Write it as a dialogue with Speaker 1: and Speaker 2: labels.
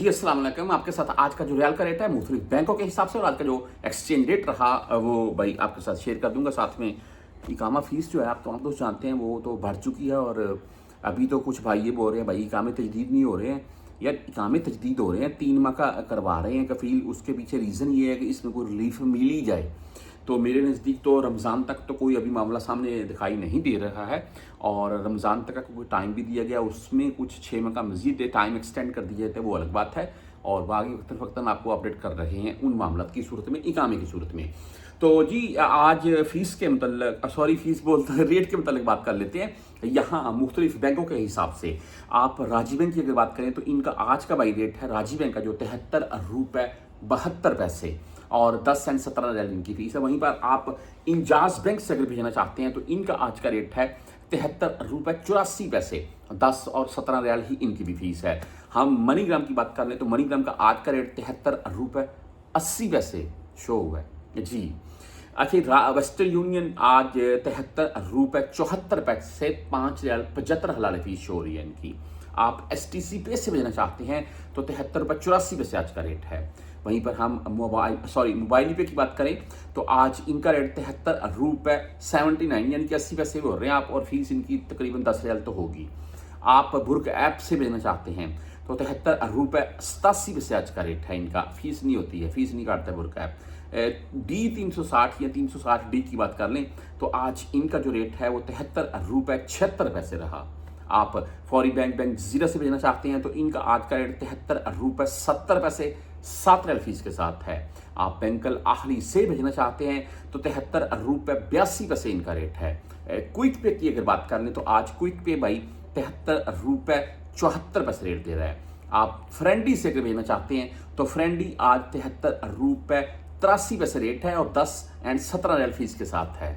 Speaker 1: जी अस्सलाम वालेकुम। आपके साथ आज का जो रियाल का रेट है मुख्तलिफ बैंकों के हिसाब से और आज का जो एक्सचेंज रेट रहा वो भाई आपके साथ शेयर कर दूंगा। साथ में इकामा फीस जो है आप तो जानते हैं वो तो बढ़ चुकी है और अभी तो कुछ भाई ये बोल रहे हैं भाई इकामे तजदीद नहीं हो रहे हैं। यार इकामे तजदीद हो रहे हैं, 3 माह का करवा रहे हैं कफील। उसके पीछे रीज़न ये है कि इसमें कोई रिलीफ मिल ही जाए। तो मेरे नज़दीक तो रमज़ान तक तो कोई अभी मामला सामने दिखाई नहीं दे रहा है और रमज़ान तक का कोई टाइम भी दिया गया, उसमें कुछ 6 माह का मज़ीद टाइम एक्सटेंड कर दिया जाता है, वो अलग बात है। और बाकी वक्तन आपको अपडेट कर रहे हैं उन मामला की सूरत में, इकामे की सूरत में। तो जी आज फ़ीस के मतलब फ़ीस बोलते रेट के मतलब बात कर लेते हैं। यहाँ मुख्तलिफ बैंकों के हिसाब से आप राजी बैंक की अगर बात करें तो इनका आज का बाई रेट है राजी बैंक का जो 73 रुपये 72 पैसे और 10 सेंट 17 रियाल इनकी फीस है। वहीं पर आप इंजाज बैंक से अगर भेजना चाहते हैं तो इनका आज का रेट है 73 रुपये 84 पैसे, 10 और 17 रियाल ही इनकी भी फीस है। हम मनीग्राम की बात कर लें तो मनीग्राम का आज का रेट 73 रुपये 80 पैसे शो हुआ है जी। अच्छा, वेस्टर्न यूनियन आज 73 रुपये 74 पैसे 5 रियाल 75 हलाल फीस शो हो रही है इनकी। आप STC पे से भेजना चाहते हैं तो 73 रुपये 84 पैसे आज का रेट है। वहीं पर हम मोबाइल पे की बात करें तो आज इनका रेट 73 रुपये 79 यानी कि 80 पैसे हो रहे हैं आप, और फीस इनकी तकरीबन 10 रियाल तो होगी। आप बुर्क ऐप से भेजना चाहते हैं तो 73 रुपये 87 पैसे आज का रेट है इनका। फीस नहीं होती है, फीस नहीं काटता बुर्क ऐप। D360 या 360D की बात कर लें तो आज इनका जो रेट है वो 73 रुपये 76 पैसे रहा। आप फौरी बैंक जीरा से भेजना चाहते हैं तो इनका आज का रेट 73 रुपये 70 पैसे 7 रियाल फीस के साथ है। आप बैंकल आहली से भेजना चाहते हैं तो 73 रुपये 82 पैसे इनका रेट है। क्विक पे की अगर बात कर लें तो आज क्विक पे भाई 73 रुपये 74 पैसे रेट दे रहा है। आप फ्रेंडी से अगर भेजना चाहते हैं तो फ्रेंडी आज 73 रुपये 83 पैसे रेट है और 10 एंड 17 रियाल फीस के साथ है।